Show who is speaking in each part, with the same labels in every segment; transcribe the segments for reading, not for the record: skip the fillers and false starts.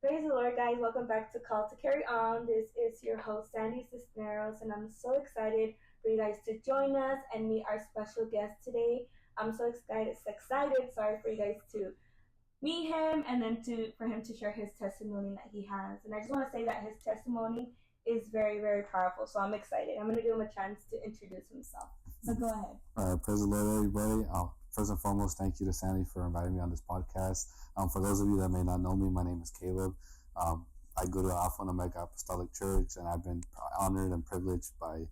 Speaker 1: Praise the Lord, guys. Welcome back to Call to Carry On. This is your host, Sandy Cisneros, and I'm so excited for you guys to join us and meet our special guest today. I'm so excited, sorry, for you guys to meet him and then for him to share his testimony that he has. And I just want to say that his testimony is very, very powerful. So I'm excited. I'm going to give him a chance to introduce himself. So go ahead.
Speaker 2: All right, praise the Lord, everybody. First and foremost, thank you to Sandy for inviting me on this podcast. For those of you that may not know me, my name is Caleb. I go to Alpha and Omega Apostolic Church, and I've been honored and privileged by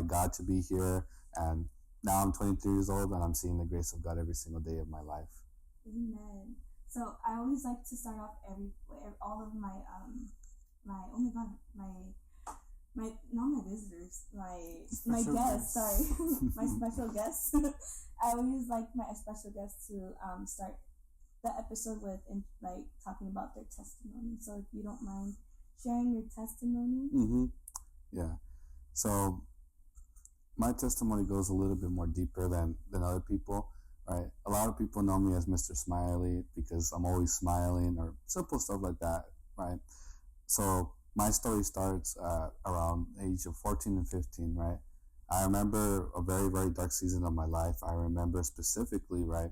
Speaker 2: God to be here. And now I'm 23 years old, and I'm seeing the grace of God every single day of my life.
Speaker 1: Amen. So I always like to start off all of my not my visitors, my guests, sorry, my special guests. I always like my special guests to start the episode with talking about their testimony. So if you don't mind sharing your testimony.
Speaker 2: Yeah. So my testimony goes a little bit more deeper than other people, right? A lot of people know me as Mr. Smiley because I'm always smiling or simple stuff like that, right? So my story starts around age of 14 and 15, right? I remember a very, very dark season of my life. I remember specifically, right,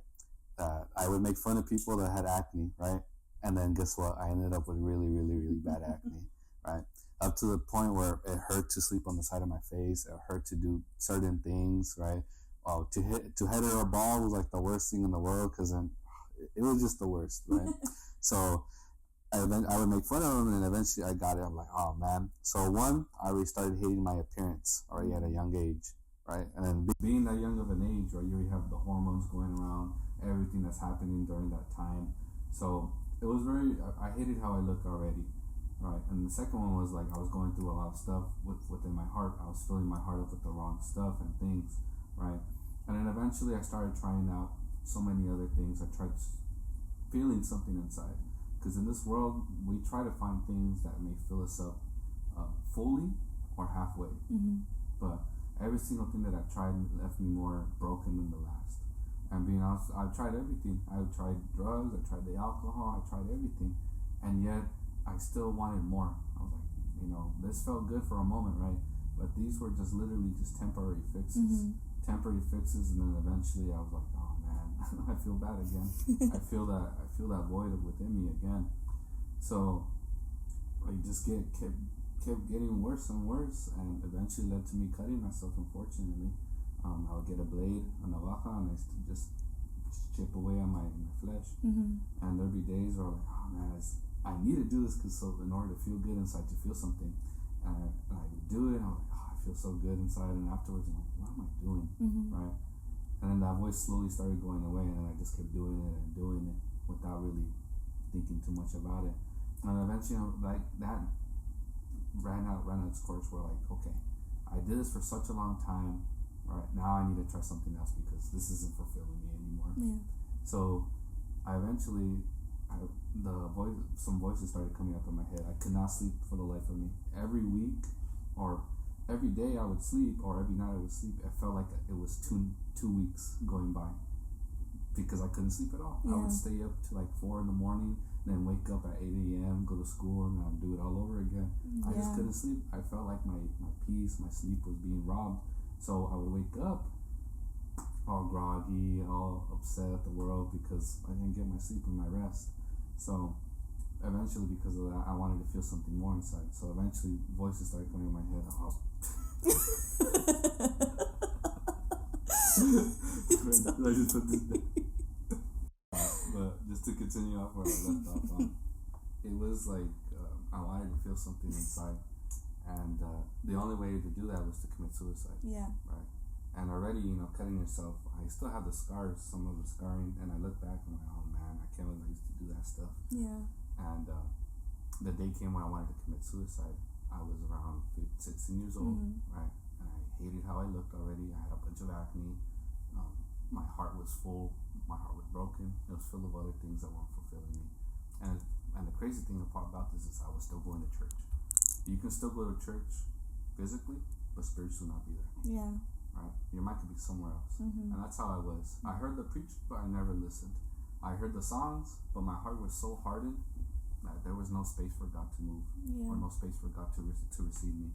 Speaker 2: that I would make fun of people that had acne, right? And then guess what? I ended up with really, really, really bad acne, right? Up to the point where it hurt to sleep on the side of my face. It hurt to do certain things, right? To hit a ball was like the worst thing in the world because then it was just the worst, right? So I would make fun of him, and eventually I got it. I'm like, oh man. So I already started hating my appearance already at a young age, right? And then being that young of an age, right, you already have the hormones going around, everything that's happening during that time. So it was I hated how I looked already, right? And the second one was like I was going through a lot of stuff within my heart. I was filling my heart up with the wrong stuff and things, right? And then eventually I started trying out so many other things. I tried feeling something inside. Because in this world, we try to find things that may fill us up fully or halfway. But every single thing that I've tried left me more broken than the last. And being honest, I've tried everything. I've tried drugs, I tried the alcohol, I tried everything. And yet, I still wanted more. I was like, this felt good for a moment, right? But these were just literally just temporary fixes. Temporary fixes, and then eventually I was like, oh man, I feel bad again. I feel that void within me again. So I just kept getting worse and worse, and eventually led to me cutting myself. Unfortunately, I would get a blade, a navaja, and I just chip away on my flesh. And there'd be days where I'm like, oh man, I need to do this in order to feel good inside, to feel something. And I would do it, and I'm like, oh, I feel so good inside, and afterwards I'm like, what am I doing, right? And then that voice slowly started going away, and then I just kept doing it without really thinking too much about it. And eventually, like that ran out its course. We're like, okay, I did this for such a long time, right? Now I need to try something else because this isn't fulfilling me anymore.
Speaker 1: Yeah.
Speaker 2: So I eventually, some voices started coming up in my head. I could not sleep for the life of me. Every week or every day I would sleep, or every night I would sleep. It felt like it was two weeks going by because I couldn't sleep at all. Yeah. I would stay up to like 4 a.m, then wake up at 8 a.m, go to school, and I'd do it all over again. I just couldn't sleep. I felt like my peace, my sleep was being robbed. So I would wake up all groggy, all upset at the world because I didn't get my sleep and my rest. So eventually, because of that, I wanted to feel something more inside. So eventually, voices started coming in my head. But just to continue off where I left off on, it was like I wanted to feel something inside, and the only way to do that was to commit suicide.
Speaker 1: Yeah.
Speaker 2: Right. And already, cutting yourself, I still have the scars, some of the scarring, and I look back and I'm like, oh man, I can't believe I used to do that stuff.
Speaker 1: Yeah.
Speaker 2: And the day came when I wanted to commit suicide. I was around 16 years old, right? And I hated how I looked already. I had a bunch of acne. My heart was full. My heart was broken. It was full of other things that weren't fulfilling me. And the crazy thing about this is I was still going to church. You can still go to church physically, but spiritually not be there.
Speaker 1: Yeah.
Speaker 2: Right? Your mind could be somewhere else. And that's how I was. I heard the preach, but I never listened. I heard the songs, but my heart was so hardened that there was was no space for God to move, or no space for God to receive me.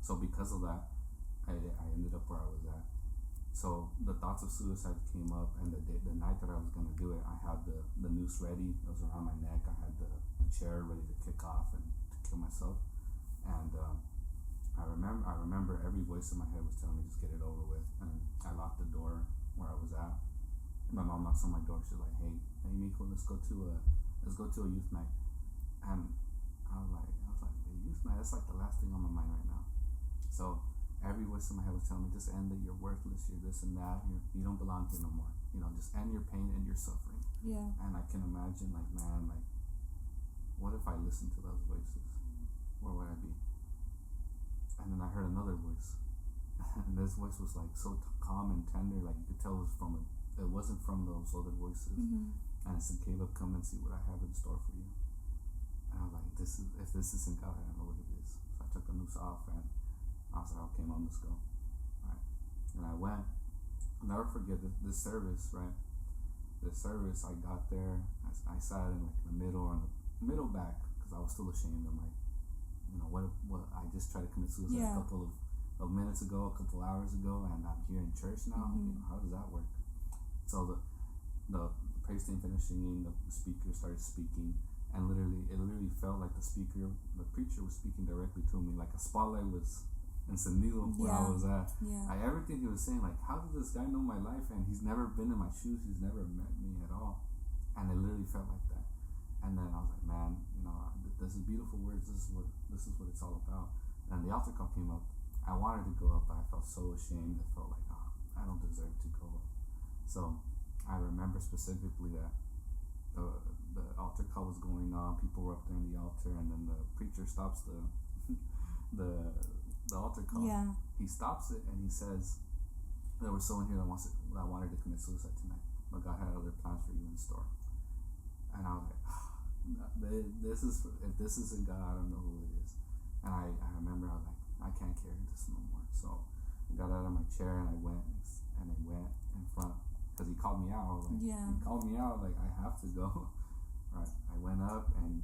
Speaker 2: So because of that, I ended up where I was at. So the thoughts of suicide came up, and the night that I was gonna do it, I had the noose ready. It was around my neck. I had the chair ready to kick off and to kill myself. And I remember every voice in my head was telling me, just get it over with. And I locked the door where I was at. My mom knocks on my door. She's like, hey Miko, let's go to a youth night. And I was like, the youth night, that's like the last thing on my mind right now. So every voice in my head was telling me, just end it, you're worthless, you're this and that, you don't belong here no more. Just end your pain and your suffering.
Speaker 1: Yeah.
Speaker 2: And I can imagine, like, man, like, what if I listened to those voices? Where would I be? And then I heard another voice. And this voice was like so calm and tender, like you could tell it wasn't from those other voices.
Speaker 1: Mm-hmm.
Speaker 2: And it said, Caleb, come and see what I have in store for you. And I was like, if this isn't God, I don't know what it is. So I took the noose off, and I was like, okay, Mom, let's go. Right. And I went. I'll never forget this service, right? This service, I got there. I sat in like the middle or in the middle back because I was still ashamed. I'm like, what I just tried to commit suicide a couple of minutes ago, a couple hours ago, and I'm here in church now.
Speaker 1: Mm-hmm.
Speaker 2: How does that work? So the praise team finished singing, the speaker started speaking, and it literally felt like the preacher was speaking directly to me, like a spotlight was encendido where I was at. Yeah. Everything he was saying, like, how does this guy know my life? And he's never been in my shoes. He's never met me at all. And it literally felt like that. And then I was like, man, this is beautiful words. This is what it's all about. And the altar call came up. I wanted to go up, but I felt so ashamed. I felt like, I don't deserve to go up. So I remember specifically that the altar call was going on. People were up there in the altar, and then the preacher stops the altar call. Yeah. He stops it and he says, there was someone here that wanted to commit suicide tonight, but God had other plans for you in store. And I was like, if this isn't God, I don't know who it is. And I remember I was like, I can't carry this no more. So I got out of my chair and I went in front because he called me out. He called me out, like, I have to go. Right. I went up and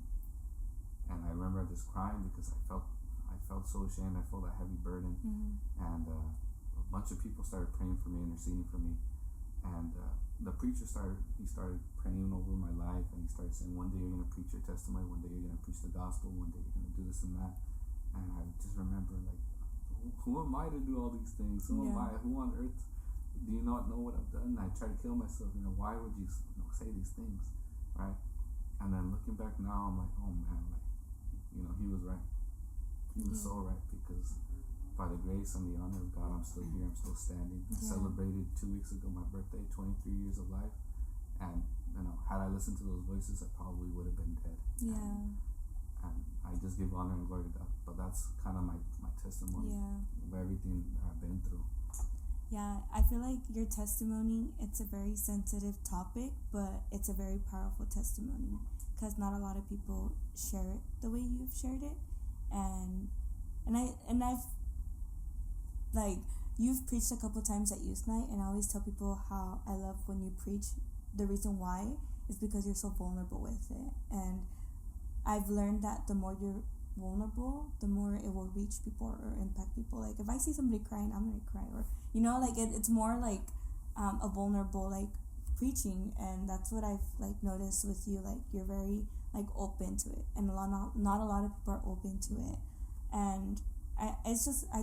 Speaker 2: I remember just crying because I felt so ashamed. I felt that heavy burden. Mm-hmm. And a bunch of people started praying for me, interceding for me. And the preacher started praying over my life, and he started saying, one day you're going to preach your testimony, one day you're going to preach the gospel, one day you're going to do this and that. And I just remember, like, who am I to do all these things? Who am I? Who on earth do you not know what I've done? I tried to kill myself. Why would you say these things, right? And then looking back now, I'm like, oh man, like, he was right. He was so right, because by the grace and the honor of God, I'm still here. I'm still standing. I celebrated 2 weeks ago my birthday, 23 years of life. And, had I listened to those voices, I probably would have been dead. Yeah. And I just give honor and glory to God. But that's kind of my testimony of everything that I've been through.
Speaker 1: Yeah, I feel like your testimony, it's a very sensitive topic, but it's a very powerful testimony because not a lot of people share it the way you've shared it. And I've, like, you've preached a couple times at youth night, and I always tell people how I love when you preach. The reason why is because you're so vulnerable with it. And I've learned that the more you're vulnerable, the more it will reach people or impact people. Like, if I see somebody crying, I'm gonna cry. Or, like, it's more like a vulnerable, like, preaching. And that's what I've, like, noticed with you. Like, you're very, like, open to it. And not a lot of people are open to it. And I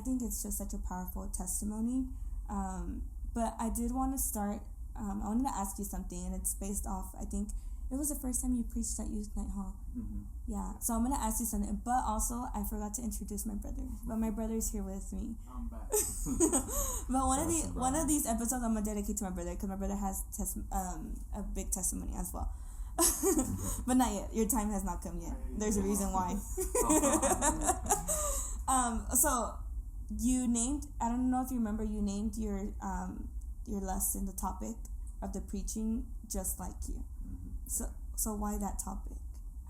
Speaker 1: think it's just such a powerful testimony. But I did want to start, I wanted to ask you something, and it's based off, I think it was the first time you preached at youth night, huh? Mm-hmm. Yeah. So I'm going to ask you something, but also I forgot to introduce my brother, but my brother's here with me.
Speaker 2: I'm back.
Speaker 1: But one of these episodes I'm going to dedicate to my brother, because my brother has a big testimony as well. But not yet. Your time has not come yet. There's a reason why. So you named, I don't know if you remember, you named your lesson, the topic of the preaching, Just Like You. Mm-hmm. So why that topic?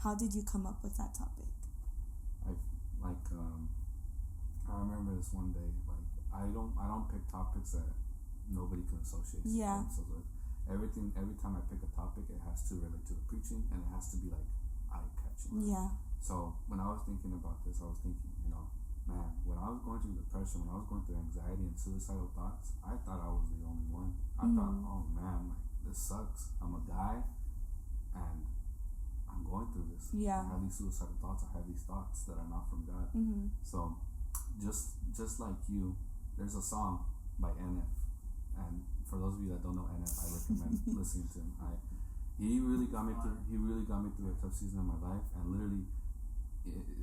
Speaker 1: How did you come up with that topic?
Speaker 2: I remember this one day, like, I don't pick topics that nobody can associate. Yeah. So every time I pick a topic, it has to relate to the preaching, and it has to be like, eye-catching.
Speaker 3: Yeah.
Speaker 2: So when I was thinking about this, I was thinking, man, when I was going through depression, when I was going through anxiety and suicidal thoughts, I thought I was the only one. I thought, oh man, like, this sucks. I'm a guy, and I'm going through this.
Speaker 3: Yeah.
Speaker 2: I have these suicidal thoughts. I have these thoughts that are not from God. So just like you, there's a song by NF, and for those of you that don't know NF, I recommend listening to him. He really got me through a tough season of my life, and literally,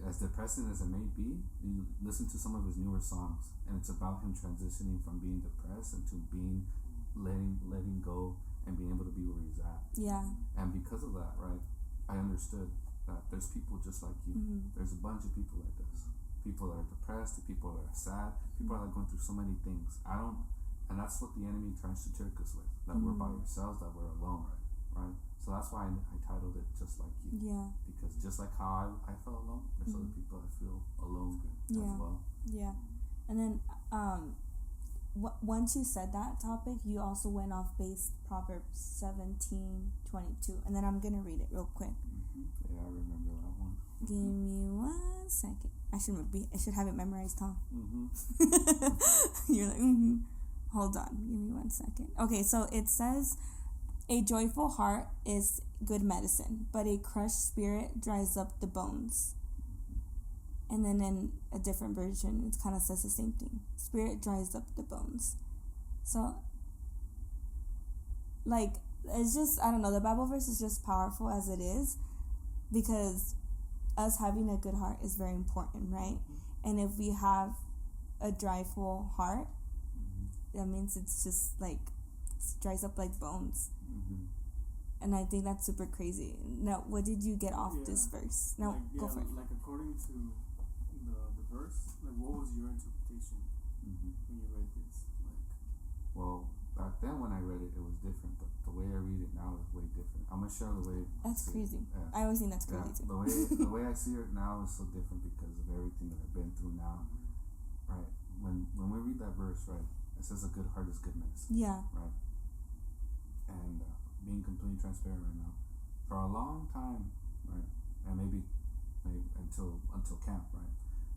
Speaker 2: as depressing as it may be, you listen to some of his newer songs, and it's about him transitioning from being depressed into being letting go and being able to be where he's at.
Speaker 3: Yeah.
Speaker 2: And because of that, right, I understood that there's people just like you. There's a bunch of people like us. People that are depressed, people that are sad, people that are going through so many things. And that's what the enemy tries to trick us with, that we're by ourselves, that we're alone, right? So that's why I titled it Just Like You.
Speaker 3: Yeah.
Speaker 2: Because just like how I felt alone, there's other people that feel alone as well.
Speaker 3: Yeah. And then once you said that topic, you also went off based Proverbs 17:22, and then I'm gonna read it real quick.
Speaker 2: Yeah, I remember that one.
Speaker 3: Give me 1 second. I should have it memorized, huh? You're like, Hold on, give me 1 second. Okay, so it says, a joyful heart is good medicine, but a crushed spirit dries up the bones. And then in a different version, it kind of says the same thing. Spirit dries up the bones. So, like, it's just, I don't know, the Bible verse is just powerful as it is, because us having a good heart is very important, right? And if we have a dryful heart, that means it's just like, it dries up like bones. And I think that's super crazy. Now, what did you get off this verse? Now, go for it.
Speaker 4: Like, according to the verse, like, what was your interpretation when you read this? Like,
Speaker 2: well, back then when I read it, it was different, but the way I read it now is way different. I'm gonna share the way.
Speaker 3: That's crazy. Yeah. I always think that's crazy too.
Speaker 2: The way I see it now is so different because of everything that I've been through now. Right. When we read that verse, right, it says a good heart is good medicine.
Speaker 3: Yeah.
Speaker 2: Right. And being completely transparent right now, for a long time, right, and maybe until camp, right,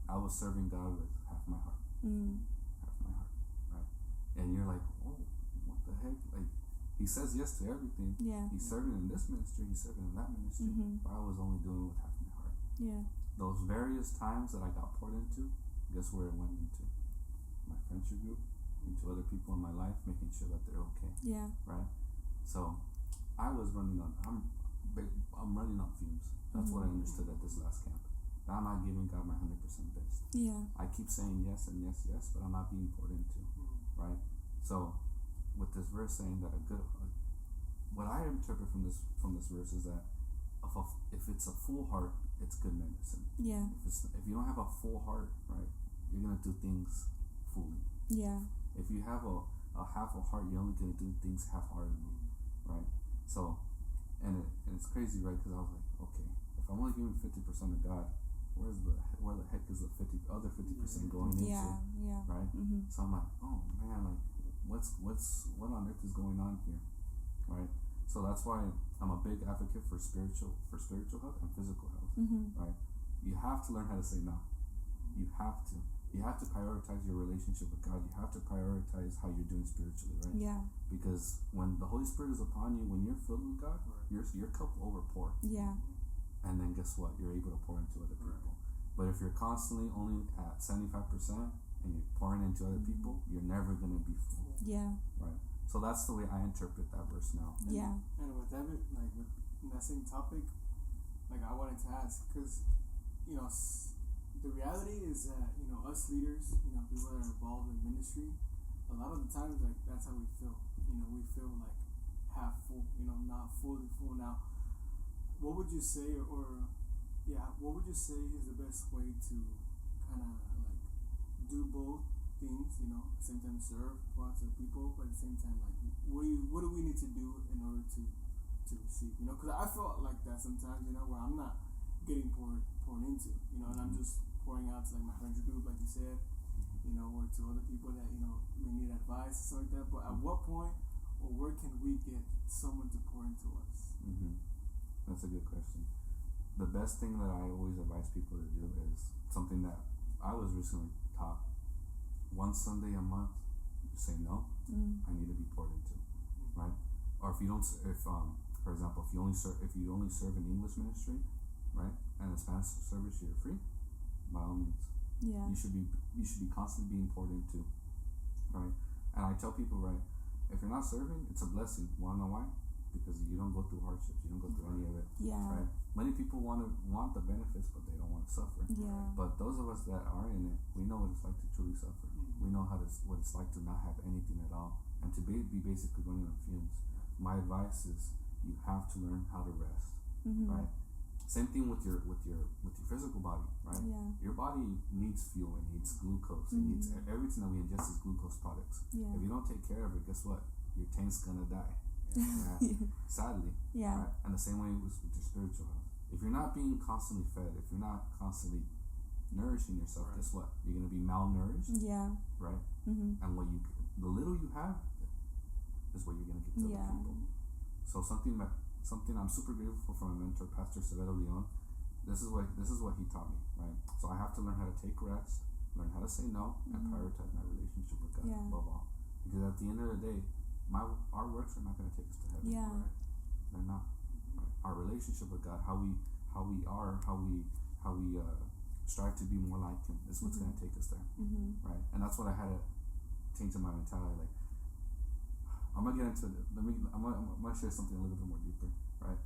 Speaker 2: I was serving God with half my heart, right, and you're like, oh, what the heck? Like, he says yes to everything.
Speaker 3: Yeah.
Speaker 2: He's serving in this ministry, he's serving in that ministry, but I was only doing it with half my heart.
Speaker 3: Yeah.
Speaker 2: Those various times that I got poured into, guess where it went into? My friendship group, into other people in my life, making sure that they're okay.
Speaker 3: Yeah.
Speaker 2: Right. So I was running on. I'm running on fumes. That's what I understood at this last camp. I'm not giving God my 100% best.
Speaker 3: Yeah.
Speaker 2: I keep saying yes and yes, yes, but I'm not being poured into. Right. So, with this verse saying that what I interpret from this verse is that if it's a full heart, it's good medicine.
Speaker 3: Yeah.
Speaker 2: If you don't have a full heart, right, you're gonna do things fully.
Speaker 3: Yeah.
Speaker 2: If you have a half a heart, you're only gonna do things half-heartedly, right? So, and it's crazy, right? Because I was like, okay, if I'm only giving 50% of God, where the heck is the other 50% going into?
Speaker 3: Yeah.
Speaker 2: Right? So I'm like, oh man, like what on earth is going on here, right? So that's why I'm a big advocate for spiritual health and physical health, right? You have to learn how to say no. You have to. You have to prioritize your relationship with God. You have to prioritize how you're doing spiritually, right?
Speaker 3: Yeah.
Speaker 2: Because when the Holy Spirit is upon you, when you're filled with God, your cup will overpour.
Speaker 3: Yeah.
Speaker 2: And then guess what? You're able to pour into other people. But if you're constantly only at 75% and you're pouring into other people, you're never going to be full.
Speaker 3: Yeah.
Speaker 2: Right? So that's the way I interpret that verse now.
Speaker 4: And with that, like, with that same topic, like, I wanted to ask, because, the reality is that, us leaders, people that are involved in ministry, a lot of the times, like, that's how we feel. We feel like half full, not fully full. Now, what would you say, what would you say is the best way to kind of, like, do both things, at the same time serve, pour out to the people, but at the same time, like, what do we need to do in order to receive, because I feel like that sometimes, where I'm not getting poured into, and I'm just pouring out to, like, my friendship group, like you said, or to other people that, may need advice and stuff like that. But at what point or where can we get someone to pour into us?
Speaker 2: That's a good question. the best thing that I always advise people to do is something that I was recently taught. One Sunday a month, you say no. I need to be poured into, right? Or if you don't, for example, if you only serve in English ministry, right, and in Spanish service you're free, by all means.
Speaker 3: Yeah.
Speaker 2: You should be constantly being poured into, right? And I tell people, right, if you're not serving, it's a blessing. Wanna know why? Because you don't go through hardships. You don't go through any of it.
Speaker 3: Yeah.
Speaker 2: Right? Many people want the benefits, but they don't want to suffer.
Speaker 3: Yeah.
Speaker 2: But those of us that are in it, we know what it's like to truly suffer. We know what it's like to not have anything at all, and to be basically running on fumes. My advice is you have to learn how to rest. Right? Same thing with your physical body, right?
Speaker 3: Yeah.
Speaker 2: Your body needs fuel. It needs glucose. It needs everything that we ingest is glucose products.
Speaker 3: Yeah.
Speaker 2: If you don't take care of it, guess what? Your tank's gonna die. Right? Sadly.
Speaker 3: Yeah.
Speaker 2: Right? And the same way with your spiritual health. If you're not being constantly fed, if you're not constantly nourishing yourself, guess what? You're gonna be malnourished.
Speaker 3: Yeah.
Speaker 2: Right? And the little you have is what you're gonna give to other people. So something I'm super grateful for my mentor, Pastor Severo Leon. This is what he taught me, right? So I have to learn how to take rest, learn how to say no, and prioritize my relationship with God above all. Because at the end of the day, our works are not going to take us to heaven.
Speaker 3: Yeah.
Speaker 2: Right? They're not. Right? Our relationship with God, how we strive to be more like Him, is what's going to take us there. Right? And that's what I had to change in my mentality. Like, I'm gonna get into it. I'm gonna share something a little bit more deeper, right?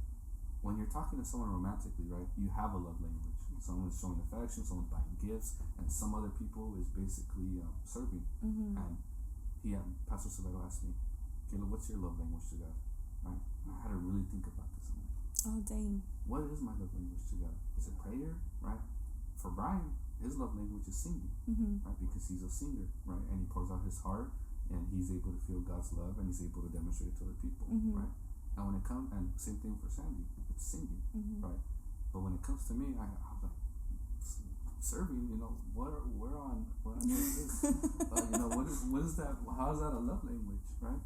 Speaker 2: When you're talking to someone romantically, right, you have a love language. Someone's showing affection, someone's buying gifts, and some other people is basically serving. And Pastor Severo asked me, Caleb, what's your love language to God? Right? And I had to really think about this. I'm like,
Speaker 3: oh dang.
Speaker 2: What is my love language to God? Is it prayer? Right? For Brian, his love language is singing, right? Because he's a singer, right? And he pours out his heart. And he's able to feel God's love, and he's able to demonstrate it to other people, right? And when it comes, and same thing for Sandy, it's singing, right? But when it comes to me, I was like, serving, you know, what is this? You know, what is that? How is that a love language, right?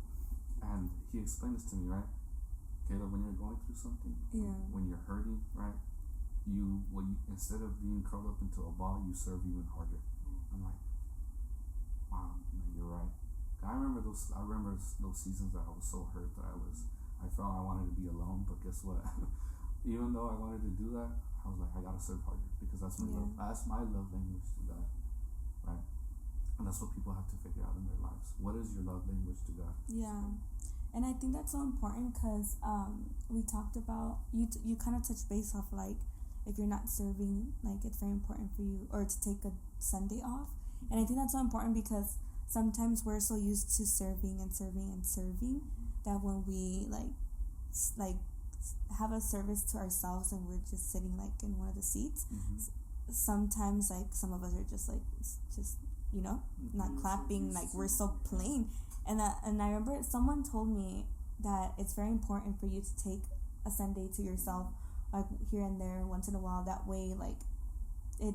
Speaker 2: And he explained this to me, right? Caleb, when you're going through something, when you're hurting, right? Instead of being curled up into a ball, you serve even harder. I'm like, wow, you're right. I remember those seasons that I was so hurt that I felt I wanted to be alone, but guess what? Even though I wanted to do that, I was like, I gotta serve harder because that's my love language to God, right? And that's what people have to figure out in their lives. What is your love language to God?
Speaker 3: Yeah, and I think that's so important because we talked about you kind of touched base off like if you're not serving, like it's very important for you or to take a Sunday off, and I think that's so important because sometimes we're so used to serving that when we like have a service to ourselves and we're just sitting like in one of the seats, sometimes like some of us are just you know not clapping, like we're so plain, and I remember someone told me that it's very important for you to take a Sunday to yourself, like here and there once in a while, that way like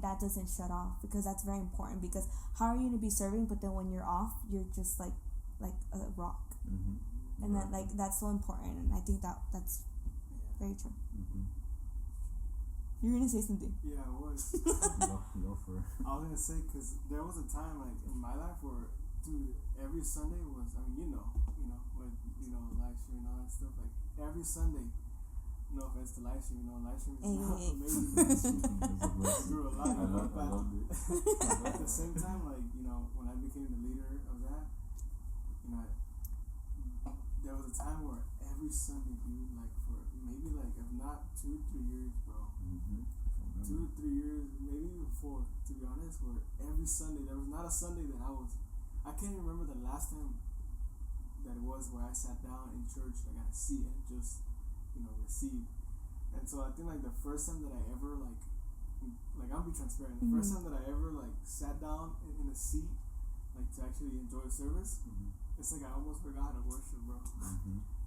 Speaker 3: that doesn't shut off, because that's very important. Because how are you going to be serving, but then when you're off, you're just like a rock, and that like that's so important, and I think that's very true. You were gonna say something?
Speaker 4: Yeah, I was.
Speaker 2: Go for it.
Speaker 4: I was gonna say because there was a time like in my life where, dude, every Sunday was, I mean, with live stream and all that stuff. Like every Sunday. No offense to live stream, live stream is not amazing. Grew a lot.
Speaker 2: I loved it.
Speaker 4: But at the same time, like, when I became the leader of that, there was a time where every Sunday, dude, like for maybe like if not 2 or 3 years, bro. 2 or 3 years, maybe even 4, to be honest, where every Sunday, there was not a Sunday that I can't even remember the last time that it was where I sat down in church, like at a seat and just receive. And so I think like the first time that I ever like I'll be transparent, the first time that I ever like sat down in a seat like to actually enjoy a service, it's like I almost forgot how to worship, bro.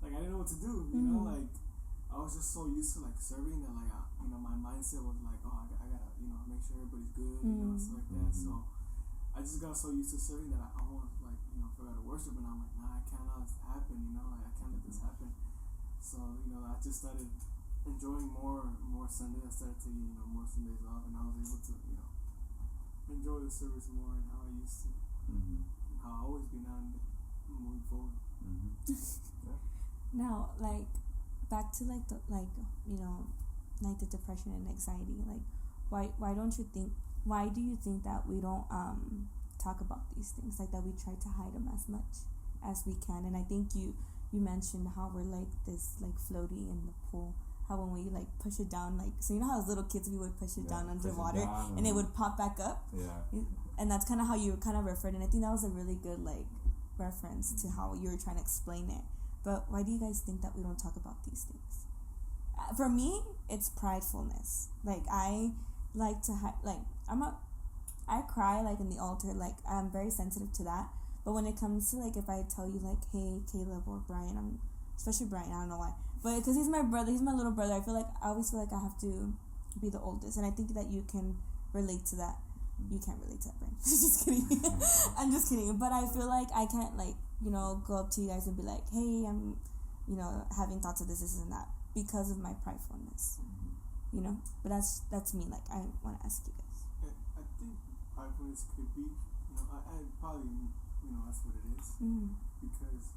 Speaker 4: Like I didn't know what to do, like I was just so used to like serving that like my mindset was like, oh, I gotta make sure everybody's good, stuff like that. So I just got so used to serving that I almost like forgot to worship, and I'm like, nah, I can't let this happen, like I can't let this happen. So, I just started enjoying more Sundays. I started taking more Sundays off, and I was able to enjoy the service more and how I used to, and how I always be now and moving forward.
Speaker 3: Now, like, back to like the like depression and anxiety. Like, why do you think that we don't talk about these things, like that we try to hide them as much as we can? And I think you mentioned how we're like this like floaty in the pool. How when we like push it down, like, so you know how as little kids we would push it down underwater and it would pop back up.
Speaker 2: Yeah.
Speaker 3: And that's kind of how you kind of referred, and I think that was a really good like reference to how you were trying to explain it. But why do you guys think that we don't talk about these things? For me, it's pridefulness. Like, I like to I cry like in the altar. Like, I'm very sensitive to that. But when it comes to like, if I tell you like, hey, Caleb or Brian, especially Brian, I don't know why, but because he's my brother, he's my little brother, I always feel like I have to be the oldest, and I think that you can relate to that. You can't relate to that, Brian. Just kidding. I'm just kidding. But I feel like I can't like, go up to you guys and be like, hey, I'm, having thoughts of this and that, because of my pridefulness. But that's me. Like, I want to ask you guys.
Speaker 4: I think pridefulness could be, I probably, that's what it is. Because,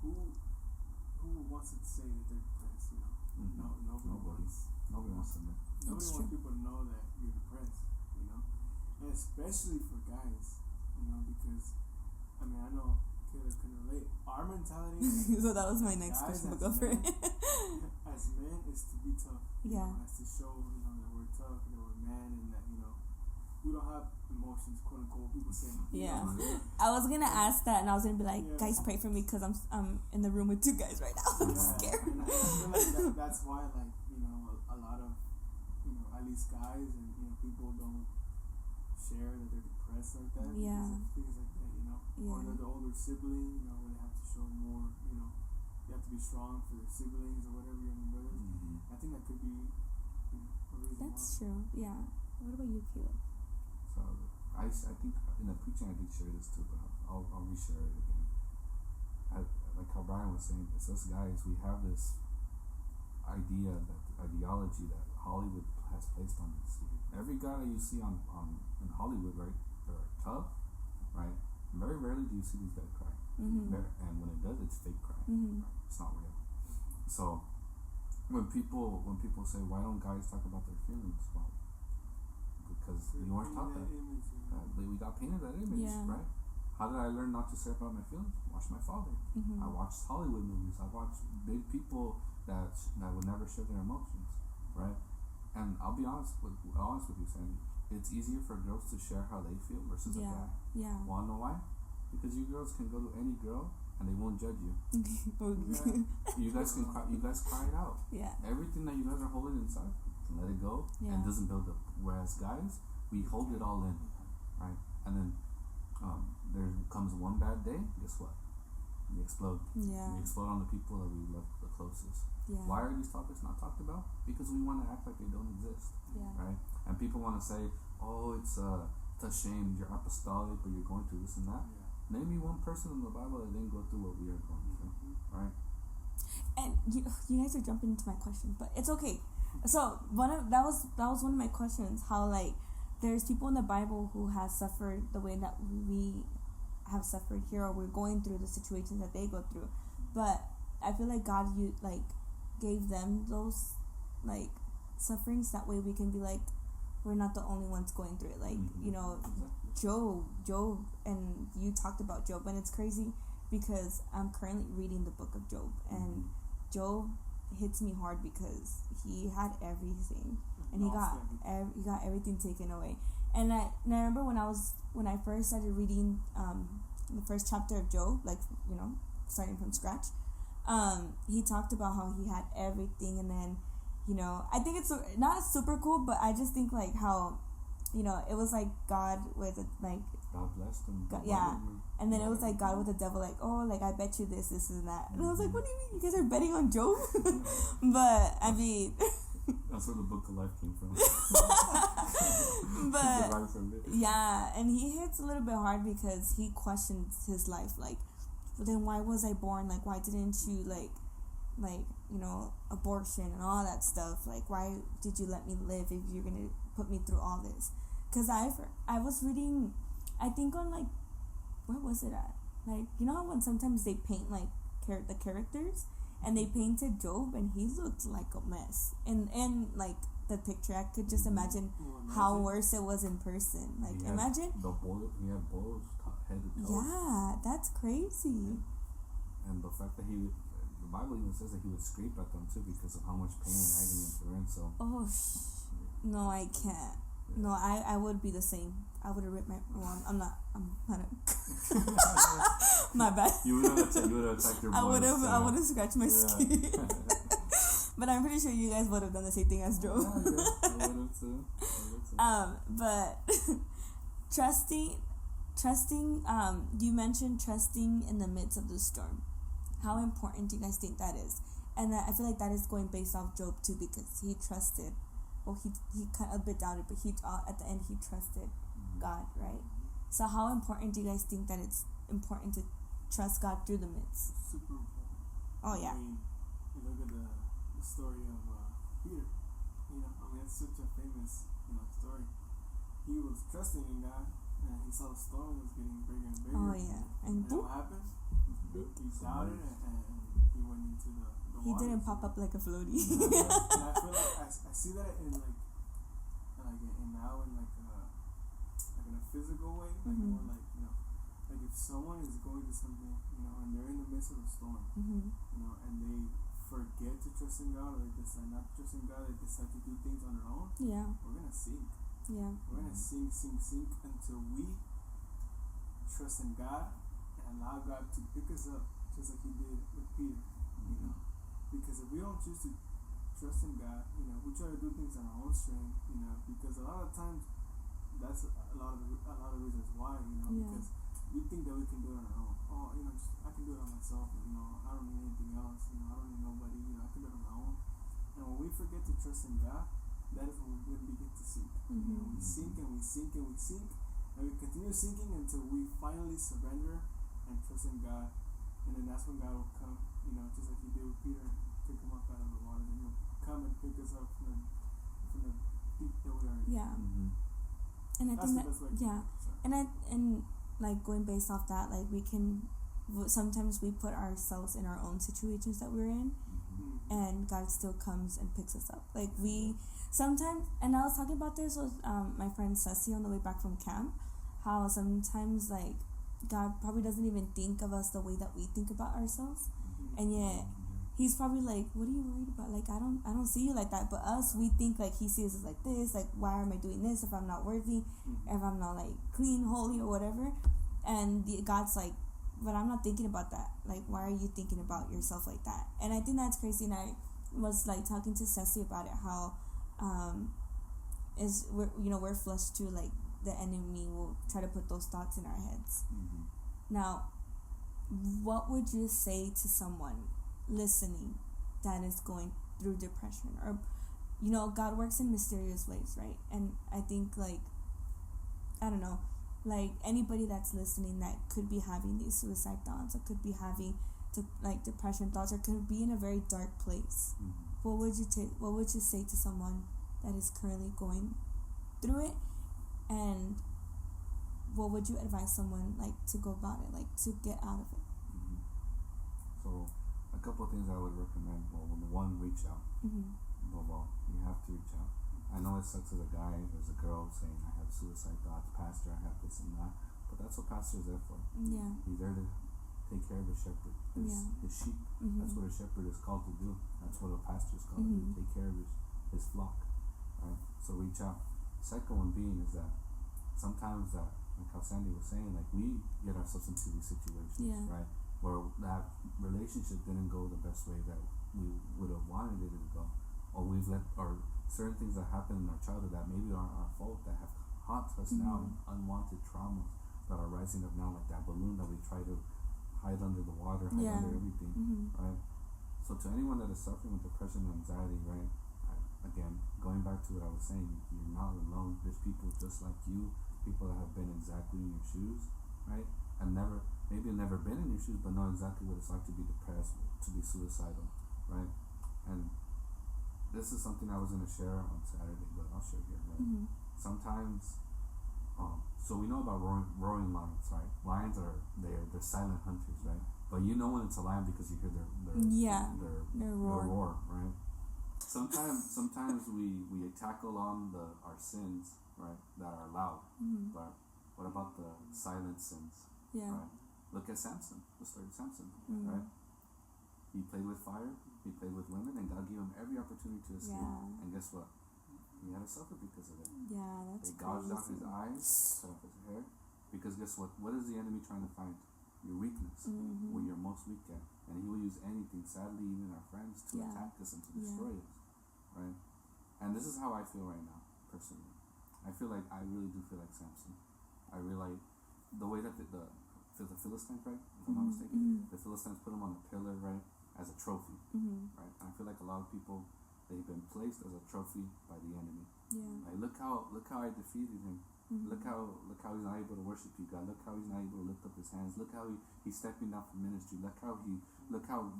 Speaker 4: who wants to say that they're depressed, Nobody wants to know. Nobody wants people to know that you're depressed, and especially for guys, because, I know Caleb can relate. Our mentality
Speaker 3: so that was my next question, but go for it.
Speaker 4: As men is to be tough.
Speaker 3: Yeah.
Speaker 4: As to show, that we're tough, that we're men, and that, we don't have emotions, quote unquote. People say.
Speaker 3: Yeah. I was gonna ask that, and I was gonna be like, guys, pray for me because I'm in the room with two guys right now. I'm scared.
Speaker 4: And I feel like that's why, like, a lot of, at least guys and people don't share that they're depressed like that.
Speaker 3: Yeah.
Speaker 4: Things like that,
Speaker 3: Yeah.
Speaker 4: Or they're the older sibling, where they have to show more, you have to be strong for their siblings or whatever, younger brothers. I think that could be, a reason.
Speaker 3: That's true. Yeah. What about you, Caleb?
Speaker 2: So I think in the preaching I did share this too, but I'll reshare it again. Like how Brian was saying, it's us guys. We have this ideology that Hollywood has placed on us. Every guy that you see on in Hollywood, right, they're tough, right? Very rarely do you see these guys cry. And when it does, it's fake cry. It's not real. So when people say, why don't guys talk about their feelings? Well, because we weren't taught that. We got painted that image, right? How did I learn not to say about my feelings? Watch my father. I watched Hollywood movies. I watched big people that would never share their emotions, right? And I'll be honest with you, Sandy. It's easier for girls to share how they feel versus a guy.
Speaker 3: Yeah.
Speaker 2: Wanna know why? Because you girls can go to any girl and they won't judge you. You guys can cry. You guys cry it out.
Speaker 3: Yeah.
Speaker 2: Everything that you guys are holding inside, you can let it go and it doesn't build up. Whereas guys, we hold it all in, right? And then there comes one bad day. Guess what? We explode.
Speaker 3: Yeah.
Speaker 2: We explode on the people that we love the closest.
Speaker 3: Yeah.
Speaker 2: Why are these topics not talked about? Because we want to act like they don't exist.
Speaker 3: Yeah.
Speaker 2: Right? And people want to say, oh, it's a shame, you're apostolic, but you're going through this and that. Name me one person in the Bible that didn't go through what we are going through, right?
Speaker 3: And you guys are jumping into my question, but it's okay. So that was one of my questions. How like there's people in the Bible who have suffered the way that we have suffered here, or we're going through the situations that they go through, but I feel like God gave them those like sufferings, that way we can be like, we're not the only ones going through it. Like, Job, and you talked about Job, and it's crazy because I'm currently reading the book of Job, and Job hits me hard because he had everything, and he got everything taken away. And I remember when I first started reading the first chapter of Job, like, starting from scratch, he talked about how he had everything, and then I think it's not super cool, but I just think like how it was like God with like
Speaker 2: God blessed him.
Speaker 3: And then it was like God with the devil, like, oh, like I bet you this and that, and I was like, what do you mean you guys are betting on Job? But I mean,
Speaker 2: that's where the book of life came from.
Speaker 3: But yeah, and he hits a little bit hard because he questions his life, like, well, then why was I born? Like, why didn't you like abortion and all that stuff. Like, why did you let me live if you're gonna put me through all this? Because I was reading, I think on, like, where was it at? Like, how when sometimes they paint, like, the characters, and they painted Job, and he looked like a mess. And like, the picture, I could just imagine how worse it was in person. Like, imagine.
Speaker 2: He had boils head to toe.
Speaker 3: Yeah, that's crazy.
Speaker 2: And the fact that the Bible even says that he would scrape at them too because of how much pain and agony they're in. So.
Speaker 3: Oh, no, I can't. Yeah. No, I would be the same. I would have ripped my. Well, I'm not. My bad.
Speaker 2: You would have attacked your. I would
Speaker 3: have scratched my skin. But I'm pretty sure you guys would have done the same thing as Joe.
Speaker 2: Yeah, I would have too.
Speaker 3: But trusting. You mentioned trusting in the midst of the storm. How important do you guys think that is? And I feel like that is going based off Job too, because he trusted. Well, he kind of a bit doubted, but at the end he trusted God, right? So how important do you guys think that it's important to trust God through the midst?
Speaker 4: Super important.
Speaker 3: Oh yeah.
Speaker 4: I mean, you look at the story of Peter. It's such a famous story. He was trusting in God, and he saw the storm was getting bigger and bigger.
Speaker 3: Oh yeah. And
Speaker 4: what happened? He doubted, and he went into the
Speaker 3: he waters. Didn't pop up like a floaty.
Speaker 4: And I feel like I see that in now in a physical way, like more like like if someone is going to something, and they're in the midst of a storm, and they forget to trust in God, or they decide not to trust in God, they decide to do things on their own.
Speaker 3: Yeah,
Speaker 4: we're gonna sink.
Speaker 3: Yeah,
Speaker 4: we're gonna sink until we trust in God and allow God to pick us up, just like He did with Peter. Because if we don't choose to trust in God, we try to do things on our own strength, because a lot of times that's a lot of reasons why, because we think that we can do it on our own. Oh, I can do it on myself, I don't need anything else, I don't need nobody, I can do it on my own. And when we forget to trust in God, that is when we begin to sink. We sink and we sink and we sink, and we continue sinking until we finally surrender and trust in God, and then that's when God will come, just like He did with Peter, pick him up out of the water, and He'll come and pick us up from the deep that we are in.
Speaker 3: Yeah. And I think that and like going based off that, like sometimes we put ourselves in our own situations that we're in, and God still comes and picks us up. Like we sometimes, and I was talking about this with my friend Ceci on the way back from camp, how sometimes like God probably doesn't even think of us the way that we think about ourselves, and yet He's probably like, what are you worried about? Like, I don't see you like that. But us, we think like He sees us like this. Like, why am I doing this if I'm not worthy? If I'm not like clean, holy, or whatever? And God's like, but I'm not thinking about that. Like, why are you thinking about yourself like that? And I think that's crazy. And I was like talking to Ceci about it, how we're flesh too. Like the enemy will try to put those thoughts in our heads. Now, what would you say to someone listening that is going through depression? Or God works in mysterious ways, right? And I think like, I don't know, like anybody that's listening that could be having these suicide thoughts, or could be having depression thoughts, or could be in a very dark place, what would you say to someone that is currently going through it? And what would you advise someone like to go about it, like to get out of it?
Speaker 2: So a couple of things I would recommend. Well, one, reach out. Well, you have to reach out. I know it sucks as a guy, as a girl, saying I have suicide thoughts, pastor, I have this and that, but that's what pastor is there for.
Speaker 3: Yeah.
Speaker 2: He's there to take care of the shepherd, his sheep. That's what a shepherd is called to do. That's what a pastor is called to do, take care of his flock. Right? So reach out. Second one being is that sometimes that, like how Sandy was saying, like we get ourselves into these situations, right? Where that relationship didn't go the best way that we would have wanted it to go, or we've let, or certain things that happened in our childhood that maybe aren't our fault, that have haunted us now, unwanted traumas that are rising up now, like that balloon that we try to hide under the water, hide under everything, right? So to anyone that is suffering with depression and anxiety, right, again, going back to what I was saying, you're not alone. There's people just like you, people that have been exactly in your shoes, right, and maybe never been in your shoes, but know exactly what it's like to be depressed, to be suicidal, right? And this is something I was going to share on Saturday, but I'll share here. Right?
Speaker 3: Mm-hmm.
Speaker 2: Sometimes, so we know about roaring lions, right? Lions they're silent hunters, right? But you know when it's a lion because you hear their roar, right? Sometimes we tackle on our sins, right, that are loud.
Speaker 3: Mm-hmm.
Speaker 2: But what about the silent sins?
Speaker 3: Yeah.
Speaker 2: Right? Look at Samson, the story of Samson,
Speaker 3: Mm-hmm.
Speaker 2: right? He played with fire, he played with women, and God gave him every opportunity to escape.
Speaker 3: Yeah.
Speaker 2: And guess what? He had to suffer because of it.
Speaker 3: Yeah, that's
Speaker 2: They gouged out
Speaker 3: crazy.
Speaker 2: his eyes, cut off his hair. Because guess what? What is the enemy trying to find? Your weakness,
Speaker 3: Mm-hmm.
Speaker 2: where you're most weak at. And he will use anything, sadly, even our friends, to
Speaker 3: Yeah.
Speaker 2: attack us and to
Speaker 3: Yeah.
Speaker 2: destroy us. Right? And this is how I feel right now, personally. I feel like I really do feel like Samson. I really like the way that the Philistines, right? If I'm not
Speaker 3: Mhm,
Speaker 2: mistaken,
Speaker 3: mhm.
Speaker 2: the Philistines put him on a pillar, right, as a trophy,
Speaker 3: Mm-hmm.
Speaker 2: right? And I feel like a lot of people, they've been placed as a trophy by the enemy.
Speaker 3: Yeah.
Speaker 2: Like look how I defeated him.
Speaker 3: Mm-hmm.
Speaker 2: Look how he's not able to worship you, God. Look how he's not able to lift up his hands. Look how he's stepping down from ministry. Look how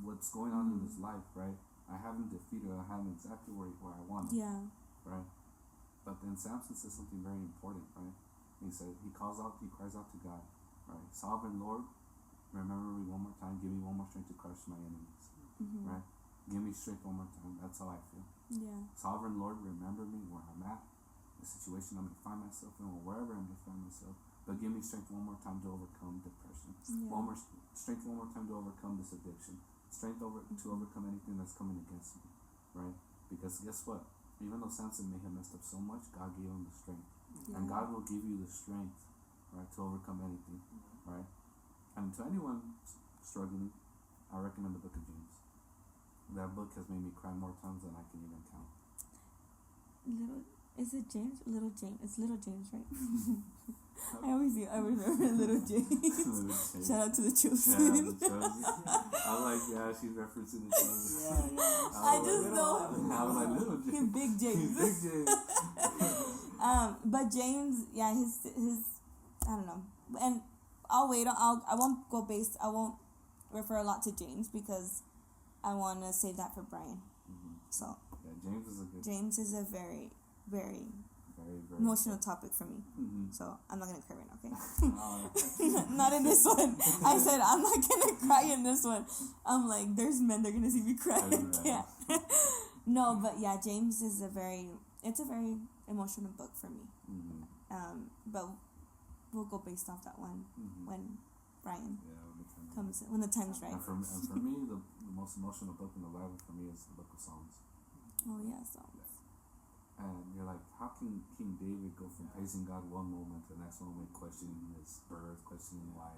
Speaker 2: what's going on in his life, right? I have him defeated. I have him exactly where I want him,
Speaker 3: Yeah.
Speaker 2: right? But then Samson says something very important, right? He said he cries out to God, right? Sovereign Lord, remember me one more time. Give me one more strength to crush my enemies,
Speaker 3: Mm-hmm.
Speaker 2: right? Give me strength one more time. That's how I feel.
Speaker 3: Yeah.
Speaker 2: Sovereign Lord, remember me where I'm at, the situation I'm gonna find myself in, or wherever I'm gonna find myself. But give me strength one more time to overcome depression.
Speaker 3: Yeah.
Speaker 2: Strength one more time to overcome this addiction. Strength to overcome anything that's coming against me, right? Because guess what? Even though Samson may have messed up so much, God gave him the strength, and
Speaker 3: Yeah.
Speaker 2: God will give you the strength, right, to overcome anything, right? And to anyone struggling, I recommend the Book of James. That book has made me cry more times than I can even count.
Speaker 3: Is it James? Little James. It's Little James, right? I remember Little James.
Speaker 2: Little James.
Speaker 3: Shout out to the
Speaker 2: Shout out
Speaker 3: children.
Speaker 2: to Chelsea. I'm like, yeah, she's referencing the Chelsea.
Speaker 4: Yeah.
Speaker 3: I just know
Speaker 2: I was like, Little James.
Speaker 3: Big James.
Speaker 2: Big James.
Speaker 3: But James, yeah, his I don't know. And I won't refer a lot to James because I want to save that for Brian.
Speaker 2: Mm-hmm.
Speaker 3: So
Speaker 2: Yeah, James is a good.
Speaker 3: James is a very, very
Speaker 2: Very, very
Speaker 3: emotional topic for me.
Speaker 2: Mm-hmm.
Speaker 3: So I'm not gonna cry right now, okay? Not in this one. I said I'm not gonna cry in this one. I'm like, there's men that are gonna see me cry. Yeah. No, but yeah, James is a very emotional book for me.
Speaker 2: Mm-hmm.
Speaker 3: But we'll go based off that one
Speaker 2: Mm-hmm.
Speaker 3: when Brian
Speaker 2: Yeah,
Speaker 3: when the time's right.
Speaker 2: And for me, the most emotional book in the Bible for me is the Book of Psalms.
Speaker 3: Oh yeah, so
Speaker 2: And you're like, how can King David go from praising God one moment to the next moment questioning his birth, questioning why,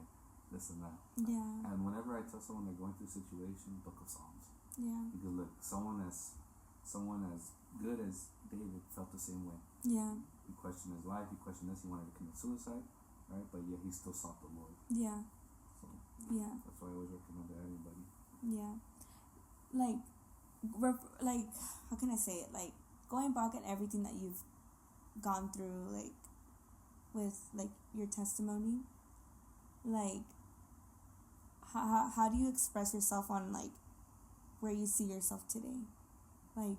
Speaker 2: this and that?
Speaker 3: yeah,
Speaker 2: And whenever I tell someone they're going through a situation, Book of Psalms.
Speaker 3: yeah,
Speaker 2: Because look, someone as good as David felt the same way.
Speaker 3: yeah,
Speaker 2: He questioned his life, he questioned this, he wanted to commit suicide, right? But yet he still sought the Lord.
Speaker 3: yeah,
Speaker 2: So
Speaker 3: yeah,
Speaker 2: that's why I always recommend to everybody.
Speaker 3: yeah. Like, how can I say it? Like, going back at everything that you've gone through, like, with, like, your testimony, like, how do you express yourself on, like, where you see yourself today? Like,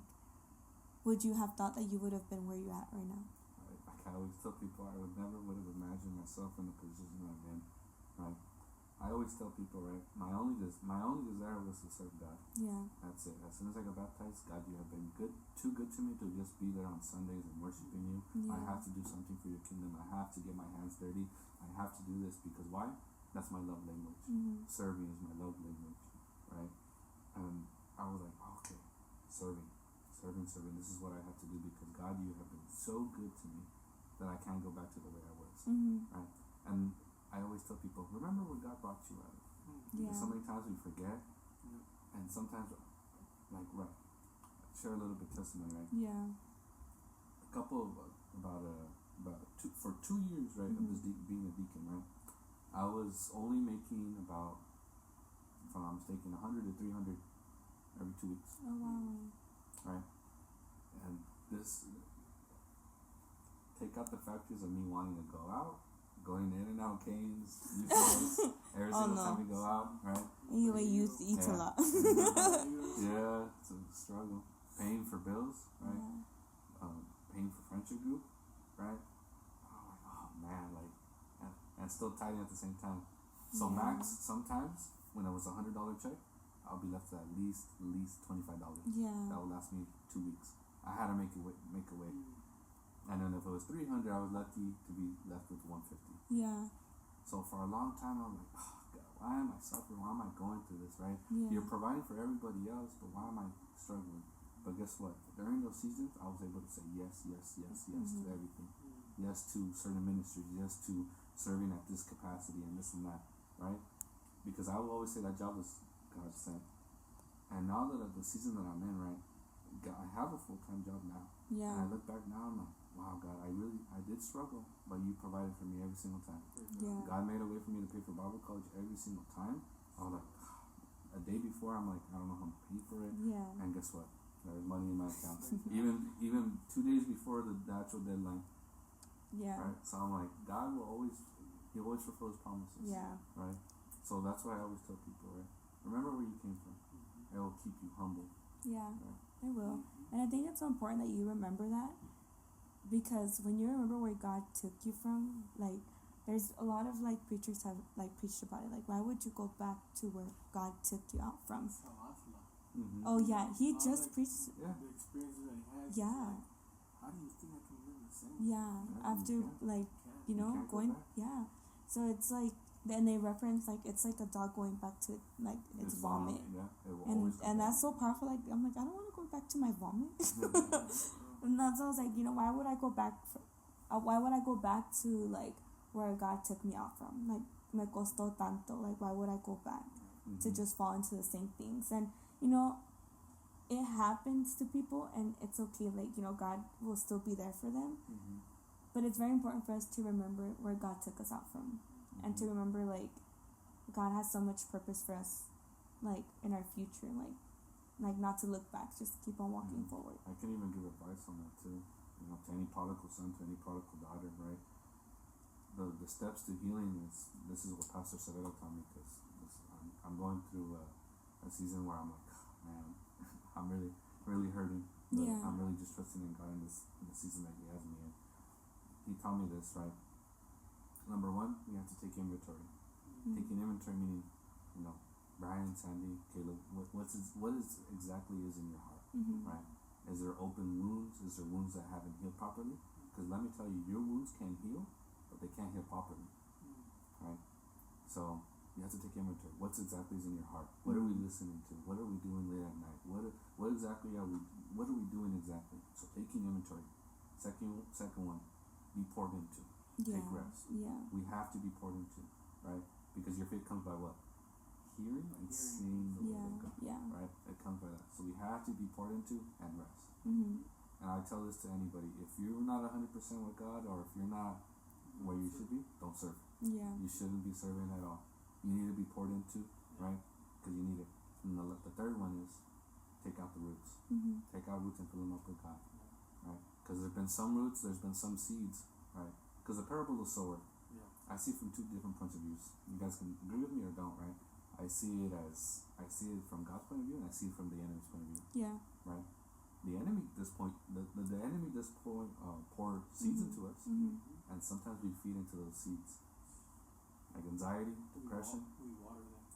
Speaker 3: would you have thought that you would have been where you're at right now?
Speaker 2: I always tell people I would have imagined myself in the position I'm in, right? I always tell people, right, my only desire was to serve God.
Speaker 3: Yeah,
Speaker 2: That's it. As soon as I got baptized, God, you have been too good to me to just be there on Sundays and worshiping you.
Speaker 3: yeah,
Speaker 2: I have to do something for your kingdom. I have to get my hands dirty. I have to do this because why? That's my love language.
Speaker 3: mm-hmm.
Speaker 2: Serving is my love language, right? And I was like, okay, serving. This is what I have to do because God, you have been so good to me that I can't go back to the way I was,
Speaker 3: Mm-hmm.
Speaker 2: right? And I always tell people, remember where God brought you out of.
Speaker 3: Yeah,
Speaker 2: Because so many times we forget, and sometimes, like, right, share a little bit of testimony, right?
Speaker 3: yeah,
Speaker 2: A couple of, for 2 years, right, of this being a deacon, right, I was only making about, if I'm not mistaken, 100 to 300 every 2 weeks,
Speaker 3: oh wow,
Speaker 2: right? And this, take out the factors of me wanting to go out, going in and out canes, every single time we go out, right?
Speaker 3: Anyway, you eat a lot.
Speaker 2: Yeah, it's a struggle. Paying for bills, right? Paying for friendship group, right? Oh man, like, and still tithing at the same time. So max, sometimes when it was $100 check, I'll be left with at least $25.
Speaker 3: Yeah.
Speaker 2: That will last me 2 weeks. I had to make a way. And then if it was $300, I was lucky to be left with $150.
Speaker 3: Yeah.
Speaker 2: So for a long time, I'm like, oh God, why am I suffering? Why am I going through this, right?
Speaker 3: Yeah.
Speaker 2: You're providing for everybody else, but why am I struggling? But guess what? During those seasons, I was able to say yes to everything. Yes to certain ministries. Yes to serving at this capacity and this and that, right? Because I will always say that job was God sent. And now that the season that I'm in, right, I have a full-time job now.
Speaker 3: Yeah.
Speaker 2: And I look back now, I'm like, wow, God, I did struggle, but you provided for me every single time.
Speaker 3: Yeah.
Speaker 2: God made a way for me to pay for Bible college every single time. I was like, a day before, I'm like, I don't know how to pay for it.
Speaker 3: Yeah.
Speaker 2: And guess what? There was money in my account. even 2 days before the actual deadline.
Speaker 3: Yeah.
Speaker 2: Right? So I'm like, God will always fulfill His promises.
Speaker 3: Yeah.
Speaker 2: Right? So that's why I always tell people, right? Remember where you came from. It will keep you humble.
Speaker 3: Yeah.
Speaker 2: Right?
Speaker 3: I will. And I think it's so important that you remember that, because when you remember where God took you from, like, there's a lot of like preachers have like preached about it. Like, why would you go back to where God took you out from?
Speaker 2: Mm-hmm.
Speaker 3: Oh yeah, he just preached.
Speaker 2: Yeah.
Speaker 4: The experiences that he has.
Speaker 3: Yeah.
Speaker 4: How do you think I can live the same?
Speaker 3: Yeah. After like, you know,
Speaker 2: can't go
Speaker 3: going.
Speaker 2: back.
Speaker 3: Yeah. So it's like, then they reference like it's like a dog going back to like its vomit.
Speaker 2: Yeah. It will
Speaker 3: And
Speaker 2: always go back.
Speaker 3: that's so powerful. Like, I'm like, I don't want to go back to my vomit. And that's why I was like, you know, why would I go back? Why would I go back to like where God took me out from? Like, me costó tanto. Like, why would I go back to just fall into the same things? And you know, it happens to people, and it's okay. Like, you know, God will still be there for them. But it's very important for us to remember where God took us out from, and to remember like God has so much purpose for us, like in our future, like not to look back, just keep on walking forward.
Speaker 2: I can even give advice on that too. You know, to any prodigal son, to any prodigal daughter, right? The steps to healing is, this is what Pastor Severo taught me, because I'm going through a season where I'm like, oh, man, I'm really hurting. But
Speaker 3: Yeah.
Speaker 2: I'm really just trusting in God in the season that He has me in. He taught me this, right? Number one, we have to take inventory. Taking inventory meaning, you know, Brian, Sandy, Caleb, what exactly is in your heart, right? Is there open wounds? Is there wounds that haven't healed properly? Because let me tell you, your wounds can heal, but they can't heal properly, right? So you have to take inventory. What exactly is in your heart? What are we listening to? What are we doing late at night? What are we doing exactly? So taking inventory. Second one, be poured into. Take rest.
Speaker 3: Yeah.
Speaker 2: We have to be poured into, right? Because your faith comes by what? Hearing and seeing the word of God, right? It comes by that. So we have to be poured into and rest. And I tell this to anybody: if you're not 100% with God, or if you're not where you should be, don't serve.
Speaker 3: Yeah.
Speaker 2: You shouldn't be serving at all. You need to be poured into, right? Because you need it. And the third one is take out the roots. Take out roots and fill them up with God, right? Because there's been some roots, there's been some seeds, right? Because the parable of the sower, I see from two different points of views. You guys can agree with me or don't, right? I see it from God's point of view, and I see it from the enemy's point of view.
Speaker 3: Yeah.
Speaker 2: Right? The enemy at this point, the enemy at this point pour seeds into us, and sometimes we feed into those seeds, like anxiety, depression.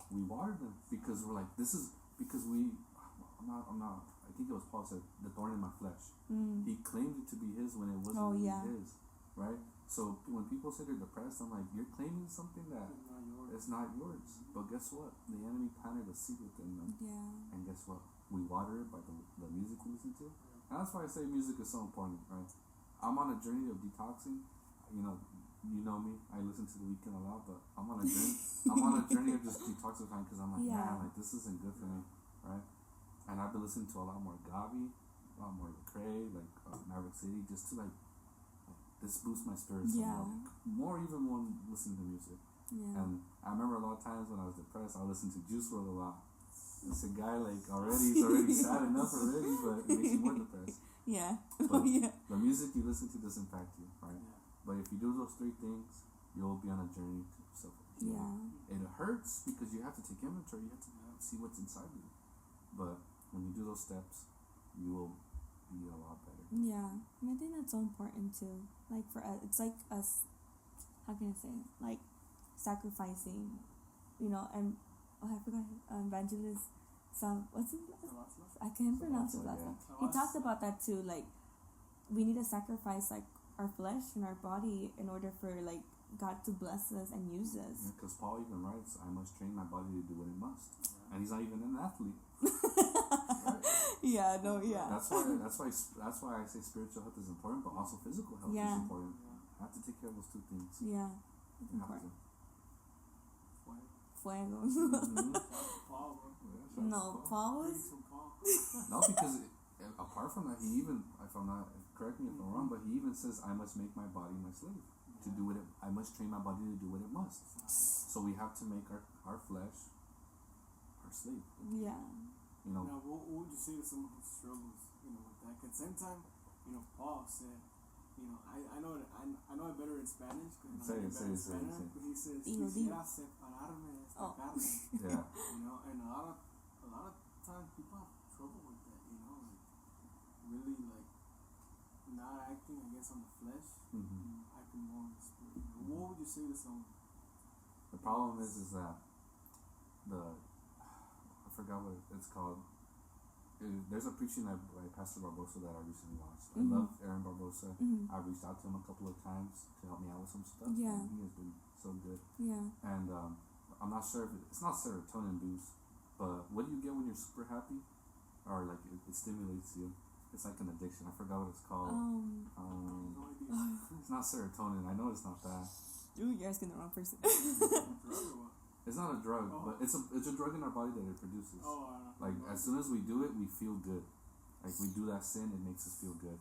Speaker 2: We water them because we're like, this is because I'm not. I think it was Paul said, the thorn in my flesh. He claimed it to be his when it wasn't really his, right? So when people say they're depressed, I'm like, you're claiming something that it's not yours. But guess what? The enemy planted a seed within them.
Speaker 3: Yeah.
Speaker 2: And guess what? We water it by the music we listen to. And that's why I say music is so important, right? I'm on a journey of detoxing. You know me. I listen to The Weeknd a lot, but I'm on a journey. I'm on a journey of just detoxifying because I'm like, man, like this isn't good for me, right? And I've been listening to a lot more Gavi, a lot more Lecrae, like Maverick City, just to like this boosts my spirits. More even when listening to music.
Speaker 3: Yeah.
Speaker 2: And I remember a lot of times when I was depressed, I listened to Juice WRLD a lot. It's a guy like he's already sad enough already, but it makes you more depressed.
Speaker 3: Yeah.
Speaker 2: But the music you listen to does impact you, right? But if you do those three things, you'll be on a journey to self-healing.
Speaker 3: Yeah.
Speaker 2: It hurts because you have to take inventory. You have to see what's inside you. But when you do those steps, you will be a lot better.
Speaker 3: Yeah, and I think that's so important too. Like for us, it's like us. How can I say? Like sacrificing, you know. And I forgot evangelist. What's his last? I can't pronounce his last name. He talked about that too. Like we need to sacrifice like our flesh and our body in order for like God to bless us and use us.
Speaker 2: Because Paul even writes, "I must train my body to do what it must," and he's not even an athlete.
Speaker 3: Right? Yeah, no, yeah.
Speaker 2: That's why I say spiritual health is important, but also physical health is important. You have to take care of those two things.
Speaker 3: Yeah, it's important. Fuego. No, Paul was.
Speaker 2: No, because apart from that, he even, if I'm not, correct me if I'm wrong, but he even says, "I must make my body my slave to do what it. I must train my body to do what it must." So we have to make our flesh our slave.
Speaker 3: Yeah.
Speaker 4: You know. Now, what would you say to someone who struggles, you know, with that? At the same time, you know, Paul said, you know, I know it better in Spanish. Say it. But he says, quisiera separarme de esta carne.
Speaker 2: Yeah.
Speaker 4: You know, and a lot of times people have trouble with that. You know, like really like not acting, I guess, on the flesh, acting more on the spirit. You know, what would you say to someone?
Speaker 2: The problem is that I forgot what it's called. There's a preaching by Pastor Barbosa that I recently watched. I love Aaron Barbosa. I reached out to him a couple of times to help me out with some stuff.
Speaker 3: Yeah.
Speaker 2: And he has been so good.
Speaker 3: Yeah.
Speaker 2: And I'm not sure if it's not serotonin boost, but what do you get when you're super happy? Or like it stimulates you. It's like an addiction. I forgot what it's called. It's not serotonin. I know it's not that.
Speaker 3: Ooh, you're asking the wrong person.
Speaker 2: It's not a drug, but it's a drug in our body that it produces. Like as soon as we do it, we feel good. Like we do that sin, it makes us feel good.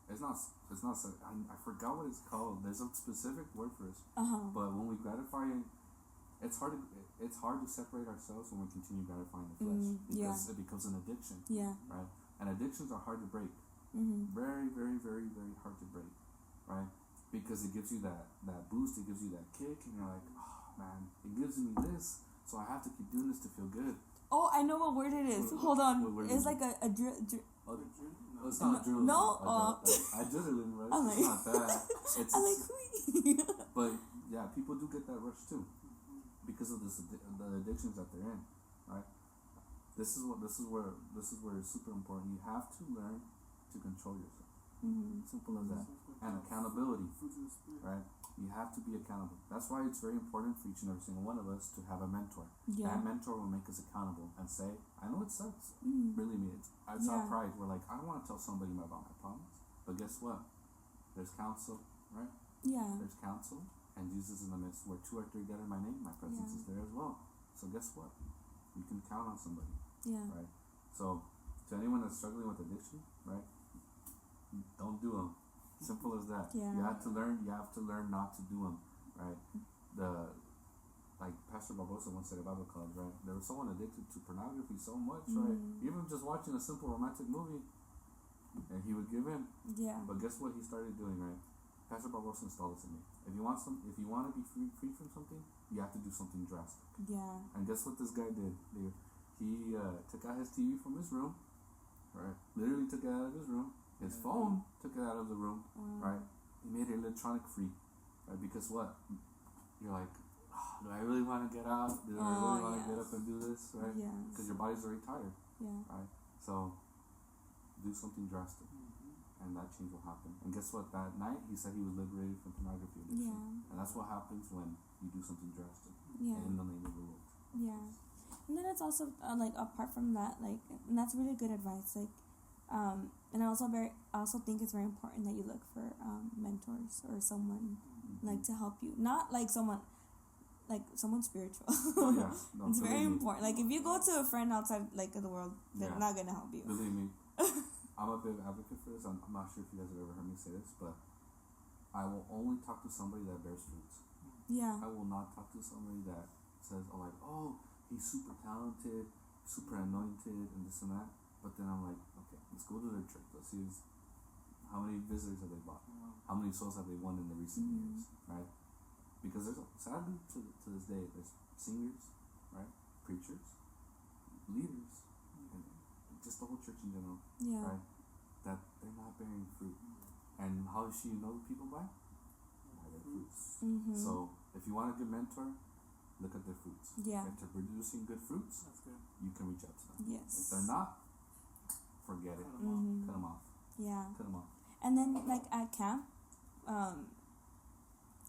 Speaker 2: It's not. I forgot what it's called. There's a specific word for it. But when we gratify it, it's hard to separate ourselves when we continue gratifying the flesh because it becomes an addiction. Yeah. Right. And addictions are hard to break. Very, very, very, very hard to break. Right. Because it gives you that boost. It gives you that kick, and you're like, man, it gives me this, so I have to keep doing this to feel good.
Speaker 3: Oh, I know what word it is. Hold on. It's like a drill.
Speaker 2: No, it's not a drill.
Speaker 3: No?
Speaker 2: I just didn't rush. It's not that.
Speaker 3: I'm like,
Speaker 2: but yeah, people do get that rush too, because of the addictions that they're in, right? This is where it's super important. You have to learn to control yourself. Simple as that. And accountability, right? You have to be accountable. That's why it's very important for each and every single one of us to have a mentor. Yeah. That mentor will make us accountable and say, I know it sucks. Believe me, it's our pride. We're like, I don't want to tell somebody about my problems. But guess what? There's counsel, right? Yeah. There's counsel. And Jesus in the midst. Where 2 or 3 gather in my name, my presence is there as well. So guess what? You can count on somebody. Yeah. Right? So, to anyone that's struggling with addiction, right? Don't do them. Simple as that. Yeah. You have to learn not to do them, right? Like Pastor Barbosa once said at Bible college, right? There was someone addicted to pornography so much, right? Even just watching a simple romantic movie, and he would give in. Yeah. But guess what he started doing, right? Pastor Barbosa installed this in me. If you want to be free from something, you have to do something drastic. Yeah. And guess what this guy did? He took out his TV from his room, right? Literally took it out of his room. His phone took it out of the room, right? He made it electronic free, right? Because what? You're like, do I really want to get out? Do I really want to get up and do this, right? Because your body's already tired, right? So, do something drastic, and that change will happen. And guess what? That night, he said he was liberated from pornography addiction. And that's what happens when you do something drastic in the name of the Lord. Yeah.
Speaker 3: And then it's also, like, apart from that, like, and that's really good advice, like, and I also think it's very important that you look for mentors or someone like to help you, not like someone spiritual. No, it's very important. Like if you go to a friend outside like of the world, they're not gonna help you.
Speaker 2: Believe me, I'm a big advocate for this. I'm not sure if you guys have ever heard me say this, but I will only talk to somebody that bears fruits. Yeah. I will not talk to somebody that says, he's super talented, super anointed, and this and that. But then I'm like, okay, let's go to their church. Let's see how many visitors have they bought? How many souls have they won in the recent years, right? because sadly to this day there's singers, right, preachers, leaders, and just the whole church in general, right, that they're not bearing fruit. And how does she know people by their fruits? So if you want a good mentor, look at their fruits. If they're producing good fruits,
Speaker 4: that's good.
Speaker 2: You can reach out to them.
Speaker 3: Yes.
Speaker 2: If they're not, forget it. Cut them off.
Speaker 3: Yeah.
Speaker 2: Cut them off.
Speaker 3: And then, like, at camp, I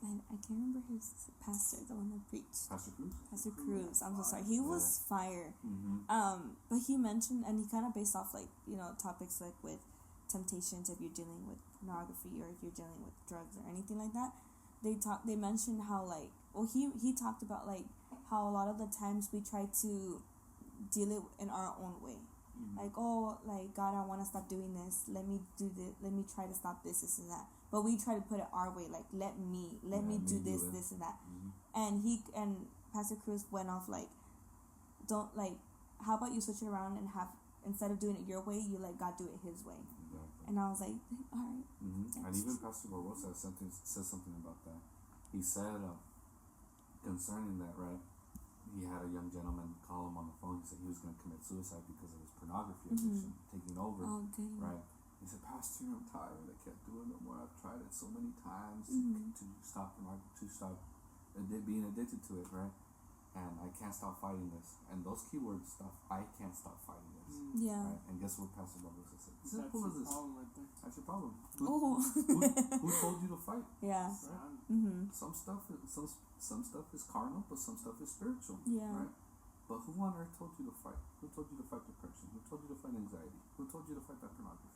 Speaker 3: can't remember his pastor, the one that preached.
Speaker 2: Pastor Cruz?
Speaker 3: Pastor Cruz. I'm so sorry. He was fire.
Speaker 2: Mm-hmm.
Speaker 3: But he mentioned, and he kind of based off, like, you know, topics like with temptations, if you're dealing with pornography or if you're dealing with drugs or anything like that. They mentioned how, like, well, he talked about, like, how a lot of the times we try to deal it in our own way. Like, oh, like, God, I want to stop doing this. Let me do this. Let me try to stop this and that. But we try to put it our way. Like, let me do this, this, and that. And Pastor Cruz went off, like, don't, like, how about you switch it around and have, instead of doing it your way, you let God do it His way.
Speaker 2: Exactly.
Speaker 3: And I was like, all right.
Speaker 2: And even Pastor Barbosa said something about that. He said, concerning that, right, he had a young gentleman call him on the phone. He said he was going to commit suicide because of his pornography addiction taking over, right? He said, Pastor, I'm tired. I can't do it no more. I've tried it so many times to stop pornography, to stop being addicted to it, right? And I can't stop fighting this. And those keywords stuff, I can't stop fighting this. Right? And guess what Pastor Barbosa said? Simple as this. That's your problem. Who told you to fight?
Speaker 3: Yeah.
Speaker 2: Right? Some stuff is carnal, but some stuff is spiritual. Right? But who on earth told you to fight? Who told you to fight depression? Who told you to fight anxiety? Who told you to fight that pornography?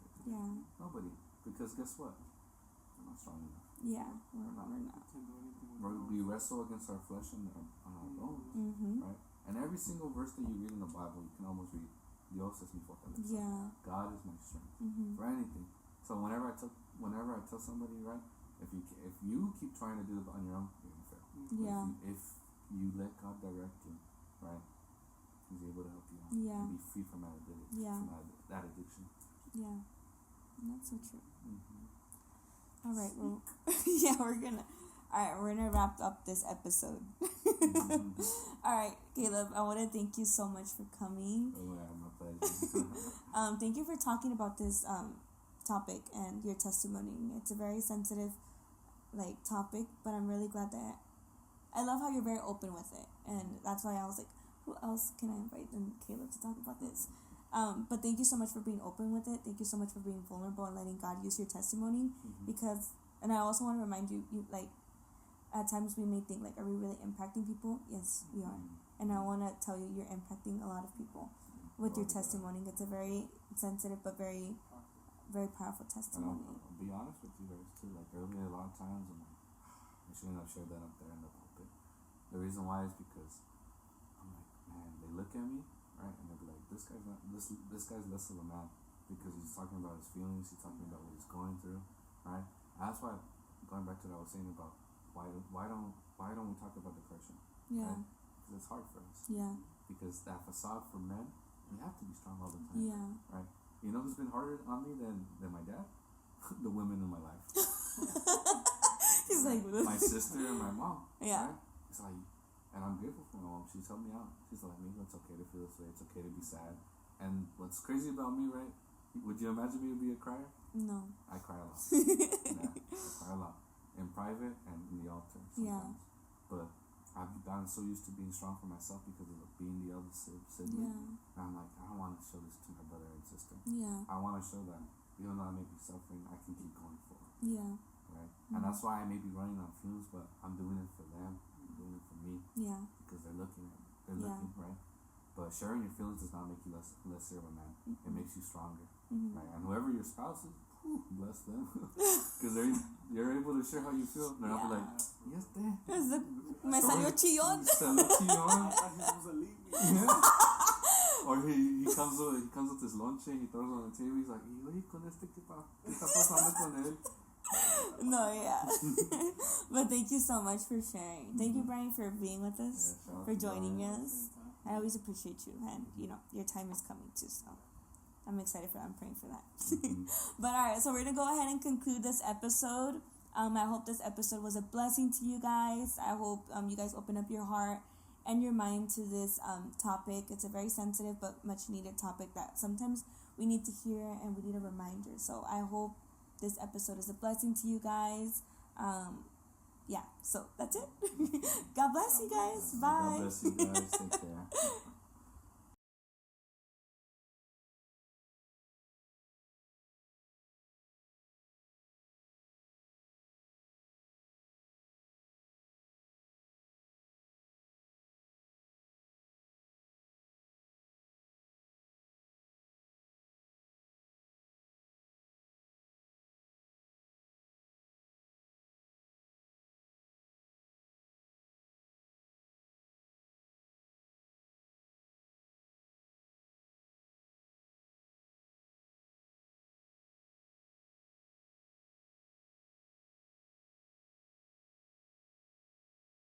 Speaker 2: Nobody. Because guess what? We're not strong enough.
Speaker 3: We're not.
Speaker 2: We wrestle against our flesh and our bones, right? And every single verse that you read in the Bible, you can almost read, Dios es mi fortaleza. God is my strength for anything. So whenever I tell somebody, right, if you keep trying to do it on your own, you're gonna fail. If you let God direct you, right, He's able to help you out and be free from that addiction.
Speaker 3: That's so true. All right, well, we're gonna wrap up this episode. All right, Caleb, I want to thank you so much for coming.
Speaker 2: Oh yeah, my pleasure.
Speaker 3: Thank you for talking about this topic and your testimony. It's a very sensitive, like, topic, but I'm really glad that I love how you're very open with it, and that's why I was like, who else can I invite than Caleb to talk about this? But thank you so much for being open with it. Thank you so much for being vulnerable and letting God use your testimony. Because, and I also want to remind you, like, at times we may think, like, are we really impacting people? Yes, we are. And I want to tell you, you're impacting a lot of people with your testimony. It's a very sensitive but very, very powerful testimony.
Speaker 2: I'll be honest with you guys too. Like, there'll be a lot of times I'm like, I shouldn't have shared that up there in the pulpit. The reason why is because I'm like, man, they look at me, right, and they'll be like, this guy's less of a man because he's talking about his feelings, he's talking about what he's going through, right? And that's why, going back to what I was saying about why don't we talk about depression? Right? Because it's hard for us. Because that facade for men, we have to be strong all the time. Right? You know who's been harder on me than my dad? The women in my life.
Speaker 3: He's like,
Speaker 2: my sister and my mom.
Speaker 3: Right?
Speaker 2: It's like, and I'm grateful for my mom. She's helped me out. She's like, maybe it's okay to feel this way. It's okay to be sad. And what's crazy about me, right? Would you imagine me to be a crier?
Speaker 3: No.
Speaker 2: I cry a lot. I cry a lot. In private and in the altar sometimes. But I've gotten so used to being strong for myself because of being the eldest sibling. And I'm like, I don't want to show this to my brother and sister. I want to show that even though I may be suffering, I can keep going forward. Right? And that's why I may be running on fumes, but I'm doing it for them. I'm doing it for me. Because they're looking at me. They're looking, right? But sharing your feelings does not make you lesser of a man. It makes you stronger. Right? And whoever your spouse is, bless them. Because you're able to share how you feel. And they'll be like, yes, Dad.
Speaker 3: Me salió chillón.
Speaker 2: Or he comes with his lunch and he throws it on the table. He's like, oye, con este ¿qué está pasando con él?
Speaker 3: No, But thank you so much for sharing. Thank you, Brian, for being with us, for joining us. I always appreciate you, and your time is coming too, so I'm excited for that. I'm praying for that. But all right, so we're gonna go ahead and conclude this episode. I hope this episode was a blessing to you guys. I hope you guys open up your heart and your mind to this topic. It's a very sensitive but much needed topic that sometimes we need to hear and we need a reminder. So I hope this episode is a blessing to you guys. Yeah, so that's it. God bless you guys. Bye.
Speaker 5: God bless you guys. Take care.